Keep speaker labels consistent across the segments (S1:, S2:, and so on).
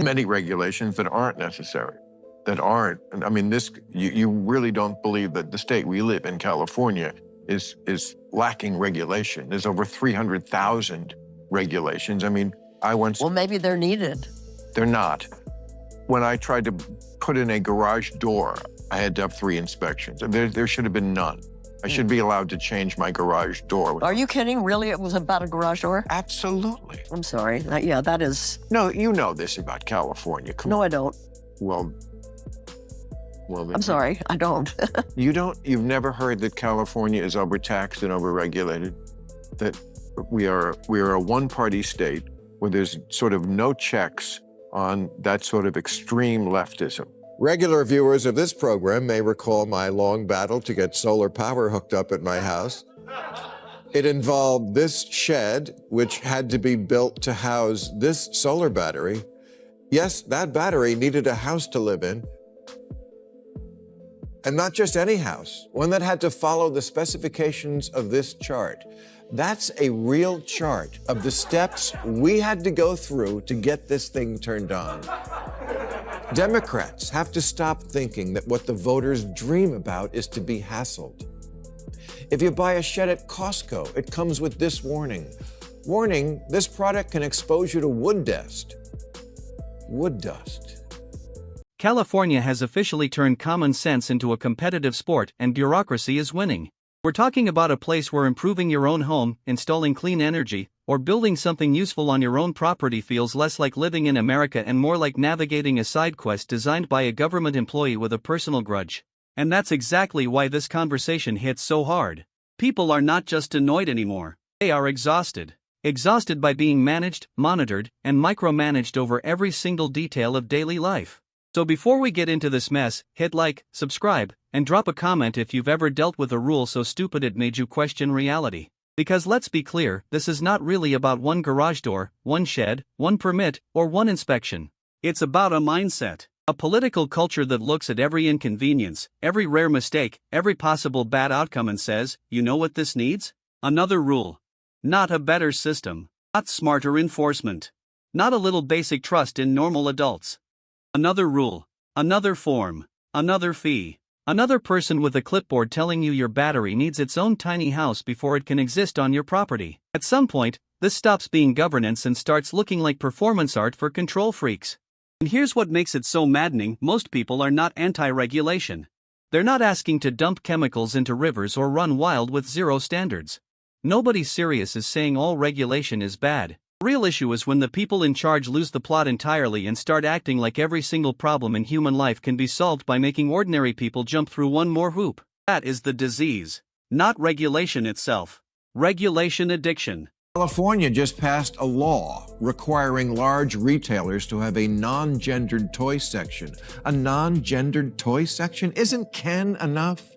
S1: many regulations that aren't necessary, that aren't. I mean, you really don't believe that the state we live in, California, is lacking regulation. There's over 300,000 regulations. I mean,
S2: Well, maybe they're needed.
S1: They're not. When I tried to put in a garage door, I had to have 3 inspections. There should have been none. I should be allowed to change my garage door.
S2: Are you kidding? Really? It was about a garage door?
S1: Absolutely.
S2: I'm sorry. Yeah, that is...
S1: No, you know this about California. Come
S2: No,
S1: on.
S2: I don't.
S1: Well,
S2: I'm sorry, I don't.
S1: You've never heard that California is overtaxed and overregulated? That we are a one-party state where there's sort of no checks on that sort of extreme leftism.
S3: Regular viewers of this program may recall my long battle to get solar power hooked up at my house. It involved this shed, which had to be built to house this solar battery. Yes, that battery needed a house to live in. And not just any house, one that had to follow the specifications of this chart. That's a real chart of the steps we had to go through to get this thing turned on. Democrats have to stop thinking that what the voters dream about is to be hassled. If you buy a shed at Costco, it comes with this warning. Warning, this product can expose you to wood dust. Wood dust.
S4: California has officially turned common sense into a competitive sport, and bureaucracy is winning. We're talking about a place where improving your own home, installing clean energy, or building something useful on your own property feels less like living in America and more like navigating a side quest designed by a government employee with a personal grudge. And that's exactly why this conversation hits so hard. People are not just annoyed anymore, they are exhausted. Exhausted by being managed, monitored, and micromanaged over every single detail of daily life. So before we get into this mess, hit like, subscribe, and drop a comment if you've ever dealt with a rule so stupid it made you question reality. Because let's be clear, this is not really about one garage door, one shed, one permit, or one inspection. It's about a mindset, a political culture that looks at every inconvenience, every rare mistake, every possible bad outcome and says, you know what this needs? Another rule. Not a better system. Not smarter enforcement. Not a little basic trust in normal adults. Another rule, another form, another fee, another person with a clipboard telling you your battery needs its own tiny house before it can exist on your property. At some point, this stops being governance and starts looking like performance art for control freaks. And here's what makes it so maddening: most people are not anti-regulation. They're not asking to dump chemicals into rivers or run wild with zero standards. Nobody serious is saying all regulation is bad. The real issue is when the people in charge lose the plot entirely and start acting like every single problem in human life can be solved by making ordinary people jump through one more hoop. That is the disease. Not regulation itself. Regulation addiction.
S3: California just passed a law requiring large retailers to have a non-gendered toy section. A non-gendered toy section? Isn't Ken enough?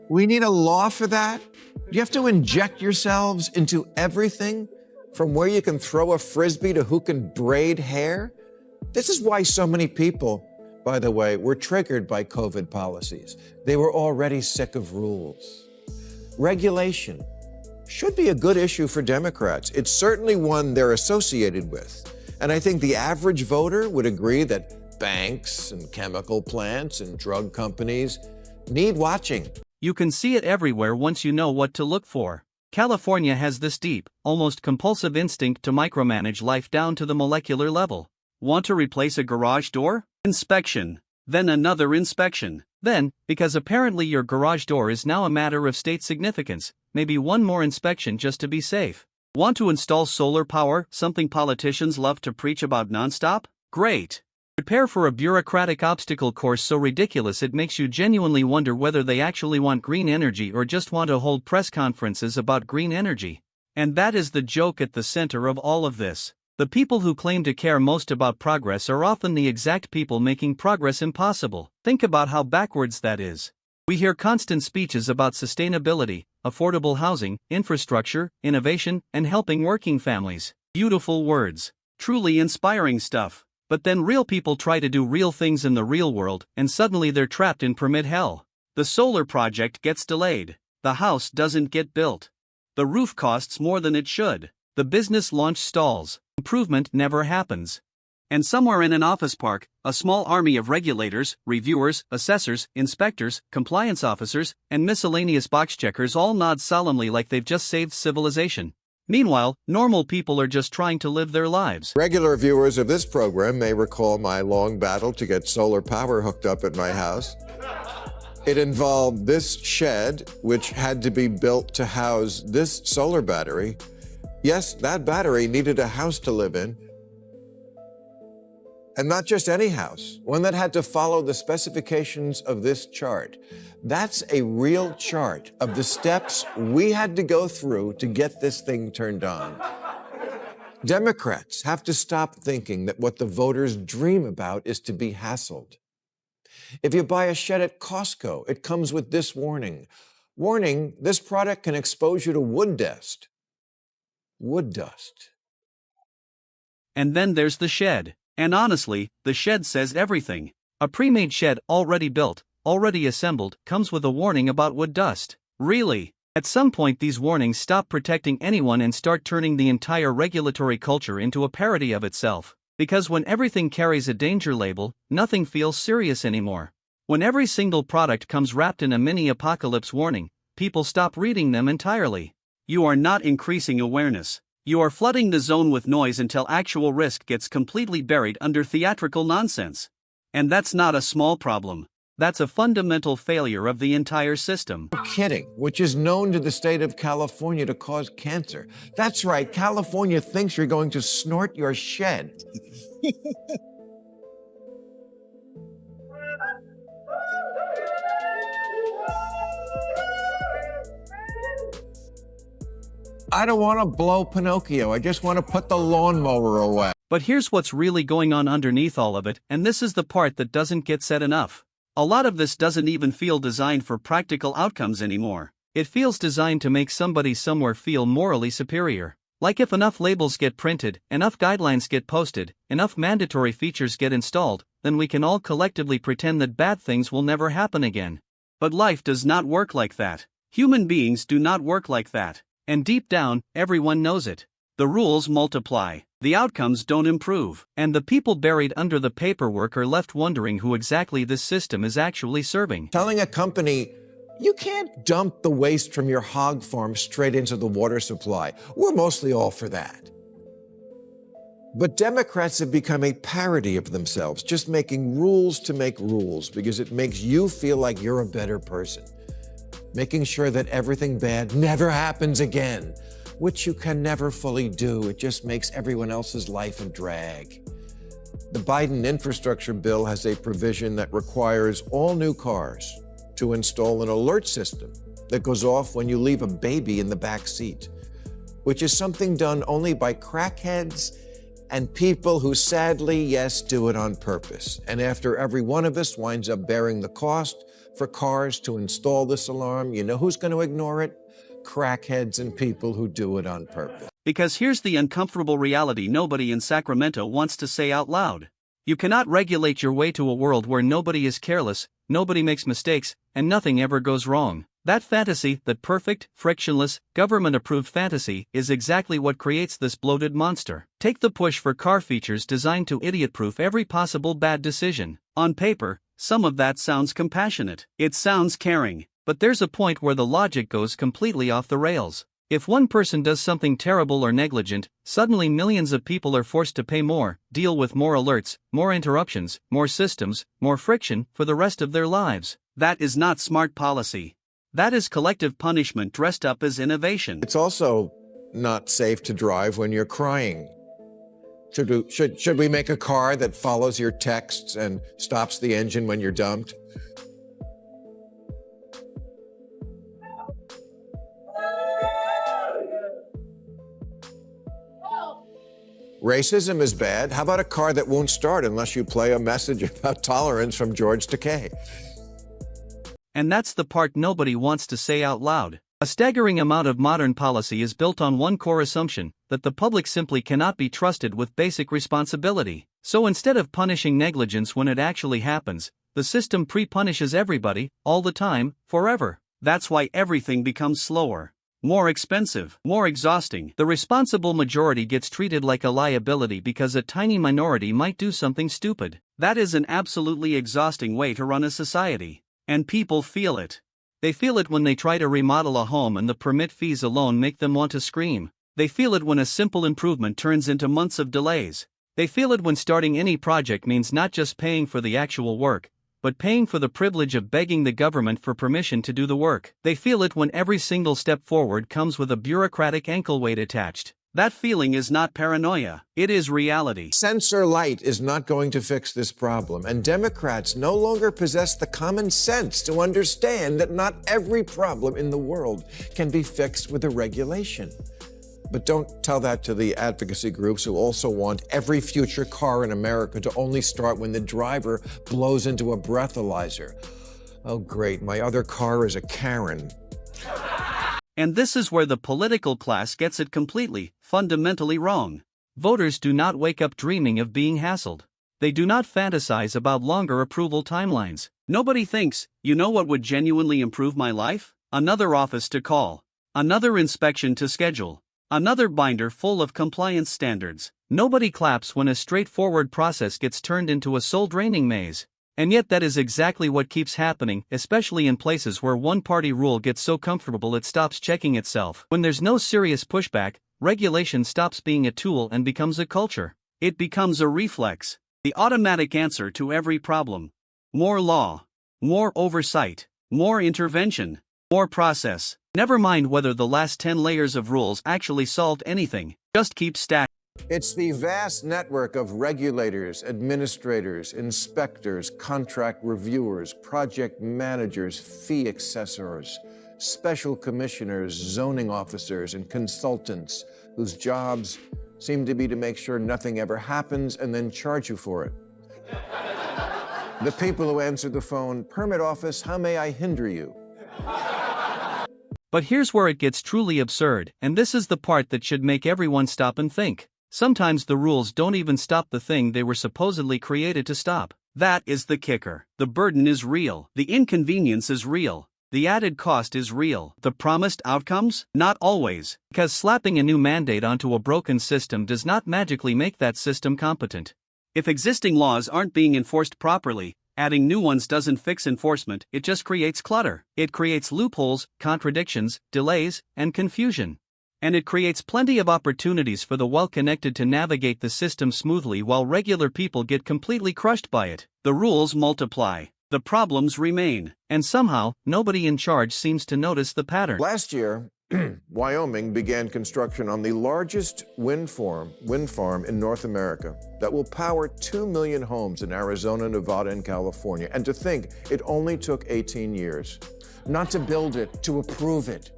S3: We need a law for that? You have to inject yourselves into everything, from where you can throw a frisbee to who can braid hair? This is why so many people, by the way, were triggered by COVID policies. They were already sick of rules. Regulation should be a good issue for Democrats. It's certainly one they're associated with. And I think the average voter would agree that banks and chemical plants and drug companies need watching.
S4: You can see it everywhere once you know what to look for. California has this deep, almost compulsive instinct to micromanage life down to the molecular level. Want to replace a garage door? Inspection. Then another inspection. Then, because apparently your garage door is now a matter of state significance, maybe one more inspection just to be safe. Want to install solar power, something politicians love to preach about nonstop? Great. Prepare for a bureaucratic obstacle course so ridiculous it makes you genuinely wonder whether they actually want green energy or just want to hold press conferences about green energy. And that is the joke at the center of all of this. The people who claim to care most about progress are often the exact people making progress impossible. Think about how backwards that is. We hear constant speeches about sustainability, affordable housing, infrastructure, innovation, and helping working families. Beautiful words. Truly inspiring stuff. But then real people try to do real things in the real world, and suddenly they're trapped in permit hell. The solar project gets delayed. The house doesn't get built. The roof costs more than it should. The business launch stalls. Improvement never happens. And somewhere in an office park, a small army of regulators, reviewers, assessors, inspectors, compliance officers, and miscellaneous box checkers all nod solemnly like they've just saved civilization. Meanwhile, normal people are just trying to live their lives.
S3: Regular viewers of this program may recall my long battle to get solar power hooked up at my house. It involved this shed, which had to be built to house this solar battery. Yes, that battery needed a house to live in. And not just any house, one that had to follow the specifications of this chart. That's a real chart of the steps we had to go through to get this thing turned on. Democrats have to stop thinking that what the voters dream about is to be hassled. If you buy a shed at Costco, it comes with this warning. Warning, this product can expose you to wood dust. Wood dust.
S4: And then there's the shed. And honestly, the shed says everything. A pre-made shed already built, already assembled, comes with a warning about wood dust. Really? At some point these warnings stop protecting anyone and start turning the entire regulatory culture into a parody of itself. Because when everything carries a danger label, nothing feels serious anymore. When every single product comes wrapped in a mini apocalypse warning, people stop reading them entirely. You are not increasing awareness. You are flooding the zone with noise until actual risk gets completely buried under theatrical nonsense. And that's not a small problem. That's a fundamental failure of the entire system.
S3: Kidding, which is known to the state of California to cause cancer. That's right, California thinks you're going to snort your shed. I don't want to blow Pinocchio. I just want to put the lawnmower away.
S4: But here's what's really going on underneath all of it, and this is the part that doesn't get said enough. A lot of this doesn't even feel designed for practical outcomes anymore. It feels designed to make somebody somewhere feel morally superior. Like if enough labels get printed, enough guidelines get posted, enough mandatory features get installed, then we can all collectively pretend that bad things will never happen again. But life does not work like that. Human beings do not work like that. And deep down, everyone knows it. The rules multiply, the outcomes don't improve, and the people buried under the paperwork are left wondering who exactly this system is actually serving.
S3: Telling a company, you can't dump the waste from your hog farm straight into the water supply. We're mostly all for that. But Democrats have become a parody of themselves, just making rules to make rules because it makes you feel like you're a better person. Making sure that everything bad never happens again, which you can never fully do. It just makes everyone else's life a drag. The Biden infrastructure bill has a provision that requires all new cars to install an alert system that goes off when you leave a baby in the back seat, which is something done only by crackheads and people who sadly, yes, do it on purpose. And after every one of us winds up bearing the cost for cars to install this alarm, you know who's going to ignore it? Crackheads and people who do it on purpose.
S4: Because here's the uncomfortable reality nobody in Sacramento wants to say out loud. You cannot regulate your way to a world where nobody is careless, nobody makes mistakes, and nothing ever goes wrong. That fantasy, that perfect, frictionless, government-approved fantasy, is exactly what creates this bloated monster. Take the push for car features designed to idiot-proof every possible bad decision. On paper, some of that sounds compassionate. It sounds caring. But there's a point where the logic goes completely off the rails. If one person does something terrible or negligent, suddenly millions of people are forced to pay more, deal with more alerts, more interruptions, more systems, more friction for the rest of their lives. That is not smart policy. That is collective punishment dressed up as innovation.
S3: It's also not safe to drive when you're crying. Should we make a car that follows your texts and stops the engine when you're dumped? Racism is bad. How about a car that won't start unless you play a message about tolerance from George Takei?
S4: And that's the part nobody wants to say out loud. A staggering amount of modern policy is built on one core assumption, that the public simply cannot be trusted with basic responsibility. So instead of punishing negligence when it actually happens, The system pre-punishes everybody, all the time, forever. That's why everything becomes slower, more expensive, more exhausting. The responsible majority gets treated like a liability because a tiny minority might do something stupid. That is an absolutely exhausting way to run a society. And people feel it. They feel it when they try to remodel a home and the permit fees alone make them want to scream. They feel it when a simple improvement turns into months of delays. They feel it when starting any project means not just paying for the actual work, but paying for the privilege of begging the government for permission to do the work. They feel it when every single step forward comes with a bureaucratic ankle weight attached. That feeling is not paranoia, it is reality.
S3: Censor light is not going to fix this problem, and Democrats no longer possess the common sense to understand that not every problem in the world can be fixed with a regulation. But don't tell that to the advocacy groups who also want every future car in America to only start when the driver blows into a breathalyzer. Oh, great, my other car is a Karen.
S4: And this is where the political class gets it completely, fundamentally wrong. Voters do not wake up dreaming of being hassled. They do not fantasize about longer approval timelines. Nobody thinks, you know what would genuinely improve my life? Another office to call. Another inspection to schedule. Another binder full of compliance standards. Nobody claps when a straightforward process gets turned into a soul-draining maze. And yet that is exactly what keeps happening, especially in places where one-party rule gets so comfortable it stops checking itself. When there's no serious pushback, regulation stops being a tool and becomes a culture. It becomes a reflex, the automatic answer to every problem. More law, more oversight, more intervention, more process. Never mind whether the last 10 layers of rules actually solved anything, just keep stacking.
S3: It's the vast network of regulators, administrators, inspectors, contract reviewers, project managers, fee assessors, special commissioners, zoning officers, and consultants whose jobs seem to be to make sure nothing ever happens and then charge you for it. The people who answer the phone, "Permit office, how may I hinder you?"
S4: But here's where it gets truly absurd, and this is the part that should make everyone stop and think. Sometimes the rules don't even stop the thing they were supposedly created to stop. That is the kicker. The burden is real. The inconvenience is real. The added cost is real. The promised outcomes? Not always. Because slapping a new mandate onto a broken system does not magically make that system competent. If existing laws aren't being enforced properly, adding new ones doesn't fix enforcement, it just creates clutter. It creates loopholes, contradictions, delays, and confusion. And it creates plenty of opportunities for the well-connected to navigate the system smoothly while regular people get completely crushed by it. The rules multiply. The problems remain. And somehow, nobody in charge seems to notice the pattern.
S3: Last year, Wyoming began construction on the largest wind farm in North America that will power 2 million homes in Arizona, Nevada, and California. And to think it only took 18 years. Not to build it, to approve it.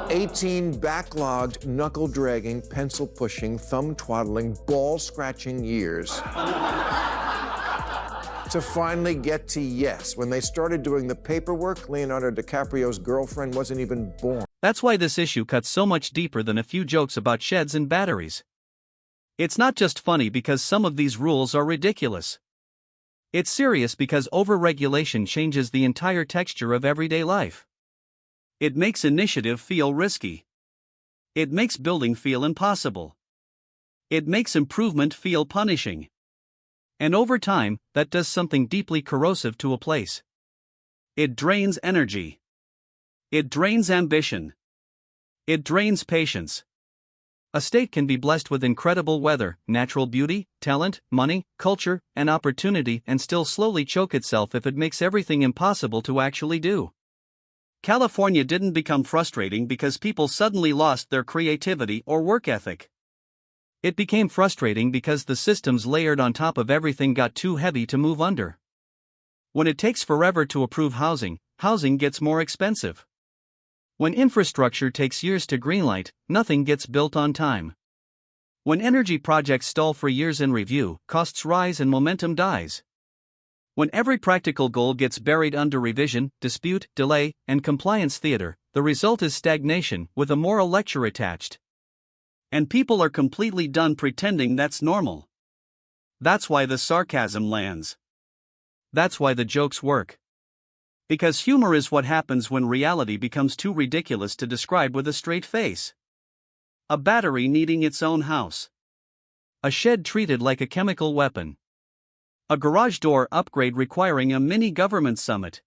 S3: 18 backlogged, knuckle-dragging, pencil-pushing, thumb-twaddling, ball-scratching years to finally get to yes. When they started doing the paperwork, Leonardo DiCaprio's girlfriend wasn't even born.
S4: That's why this issue cuts so much deeper than a few jokes about sheds and batteries. It's not just funny because some of these rules are ridiculous. It's serious because overregulation changes the entire texture of everyday life. It makes initiative feel risky. It makes building feel impossible. It makes improvement feel punishing. And over time, that does something deeply corrosive to a place. It drains energy. It drains ambition. It drains patience. A state can be blessed with incredible weather, natural beauty, talent, money, culture, and opportunity and still slowly choke itself if it makes everything impossible to actually do. California didn't become frustrating because people suddenly lost their creativity or work ethic. It became frustrating because the systems layered on top of everything got too heavy to move under. When it takes forever to approve housing, housing gets more expensive. When infrastructure takes years to greenlight, nothing gets built on time. When energy projects stall for years in review, costs rise and momentum dies. When every practical goal gets buried under revision, dispute, delay, and compliance theater, the result is stagnation with a moral lecture attached. And people are completely done pretending that's normal. That's why the sarcasm lands. That's why the jokes work. Because humor is what happens when reality becomes too ridiculous to describe with a straight face. A battery needing its own house. A shed treated like a chemical weapon. A garage door upgrade requiring a mini government summit.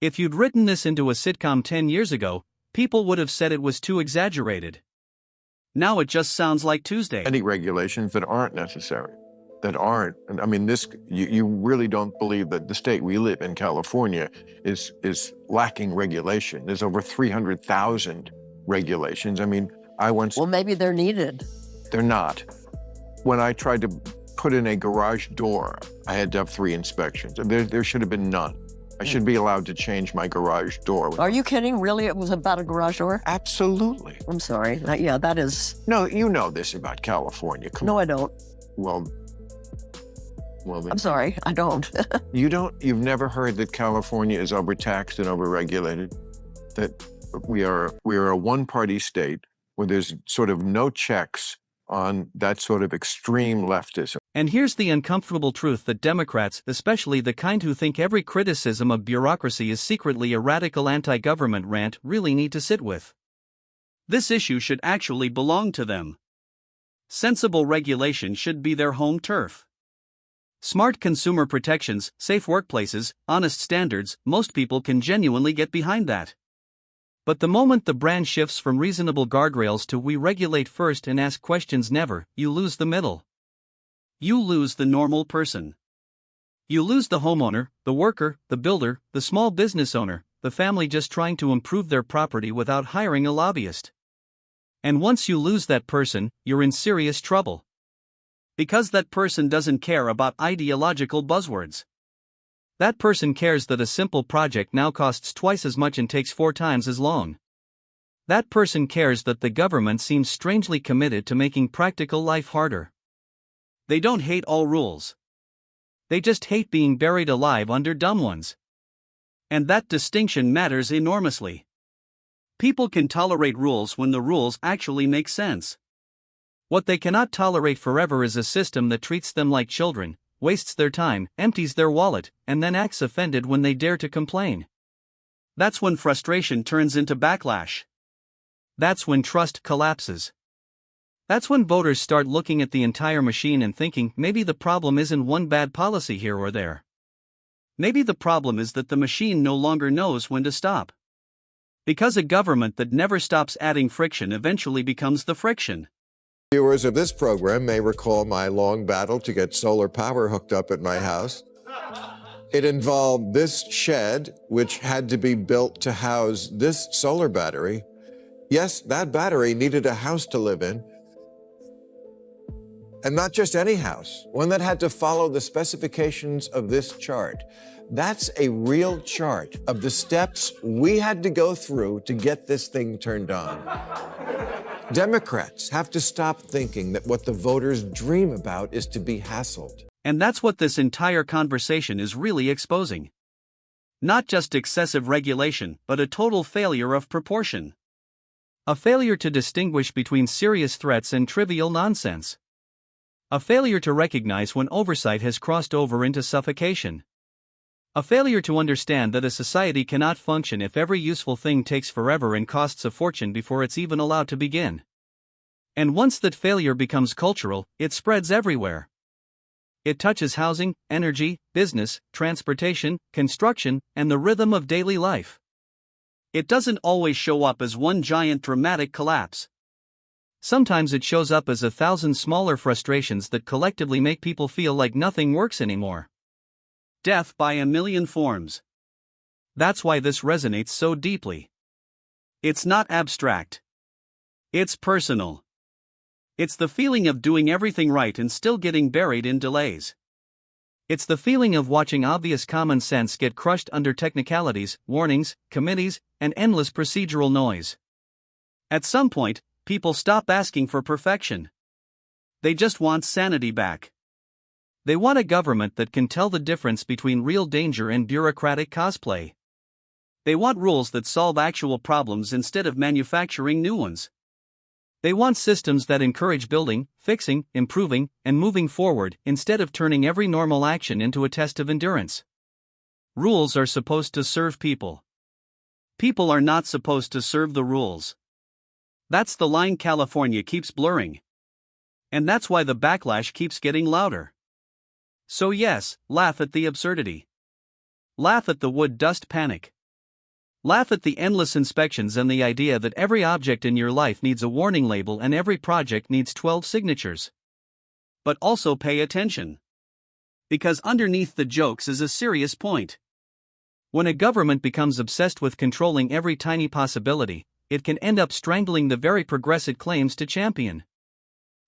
S4: If you'd written this into a sitcom 10 years ago, people would have said it was too exaggerated. Now it just sounds like Tuesday.
S1: Any regulations that aren't necessary, that aren't, and I mean, you really don't believe that the state we live in, California, is lacking regulation. There's over 300,000 regulations. I mean,
S2: Well, maybe they're needed.
S1: They're not. When I tried to put in a garage door, I had to have 3 inspections. There should have been none. I should be allowed to change my garage door.
S2: Are you kidding? Really? It was about a garage door?
S1: Absolutely.
S2: I'm sorry. Yeah, that is.
S1: No, you know this about California. Come
S2: No,
S1: on.
S2: I don't.
S1: Well,
S2: I'm sorry. I don't.
S1: you've never heard that California is overtaxed and overregulated? That we are a one-party state where there's sort of no checks on that sort of extreme leftism.
S4: And here's the uncomfortable truth that Democrats, especially the kind who think every criticism of bureaucracy is secretly a radical anti-government rant, really need to sit with. This issue should actually belong to them. Sensible regulation should be their home turf. Smart consumer protections, safe workplaces, honest standards, most people can genuinely get behind that. But the moment the brand shifts from reasonable guardrails to we regulate first and ask questions never, you lose the middle. You lose the normal person. You lose the homeowner, the worker, the builder, the small business owner, the family just trying to improve their property without hiring a lobbyist. And once you lose that person, you're in serious trouble. Because that person doesn't care about ideological buzzwords. That person cares that a simple project now costs twice as much and takes 4 times as long. That person cares that the government seems strangely committed to making practical life harder. They don't hate all rules. They just hate being buried alive under dumb ones. And that distinction matters enormously. People can tolerate rules when the rules actually make sense. What they cannot tolerate forever is a system that treats them like children, wastes their time, empties their wallet, and then acts offended when they dare to complain. That's when frustration turns into backlash. That's when trust collapses. That's when voters start looking at the entire machine and thinking maybe the problem isn't one bad policy here or there. Maybe the problem is that the machine no longer knows when to stop. Because a government that never stops adding friction eventually becomes the friction.
S3: Viewers of this program may recall my long battle to get solar power hooked up at my house. It involved this shed, which had to be built to house this solar battery. Yes, that battery needed a house to live in. And not just any house, one that had to follow the specifications of this chart. That's a real chart of the steps we had to go through to get this thing turned on. Democrats have to stop thinking that what the voters dream about is to be hassled.
S4: And that's what this entire conversation is really exposing. Not just excessive regulation, but a total failure of proportion. A failure to distinguish between serious threats and trivial nonsense. A failure to recognize when oversight has crossed over into suffocation. A failure to understand that a society cannot function if every useful thing takes forever and costs a fortune before it's even allowed to begin. And once that failure becomes cultural, it spreads everywhere. It touches housing, energy, business, transportation, construction, and the rhythm of daily life. It doesn't always show up as one giant dramatic collapse. Sometimes it shows up as 1,000 smaller frustrations that collectively make people feel like nothing works anymore. Death by a million forms. That's why this resonates so deeply. It's not abstract. It's personal. It's the feeling of doing everything right and still getting buried in delays. It's the feeling of watching obvious common sense get crushed under technicalities, warnings, committees, and endless procedural noise. At some point, people stop asking for perfection. They just want sanity back. They want a government that can tell the difference between real danger and bureaucratic cosplay. They want rules that solve actual problems instead of manufacturing new ones. They want systems that encourage building, fixing, improving, and moving forward instead of turning every normal action into a test of endurance. Rules are supposed to serve people. People are not supposed to serve the rules. That's the line California keeps blurring. And that's why the backlash keeps getting louder. So yes, laugh at the absurdity. Laugh at the wood dust panic. Laugh at the endless inspections and the idea that every object in your life needs a warning label and every project needs 12 signatures. But also pay attention. Because underneath the jokes is a serious point. When a government becomes obsessed with controlling every tiny possibility, it can end up strangling the very progress it claims to champion.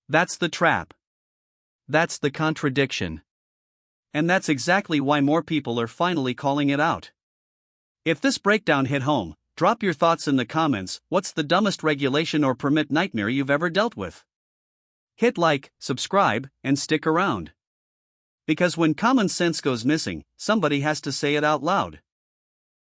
S4: That's the trap. That's the contradiction. And that's exactly why more people are finally calling it out. If this breakdown hit home, drop your thoughts in the comments. What's the dumbest regulation or permit nightmare you've ever dealt with? Hit like, subscribe, and stick around. Because when common sense goes missing, somebody has to say it out loud.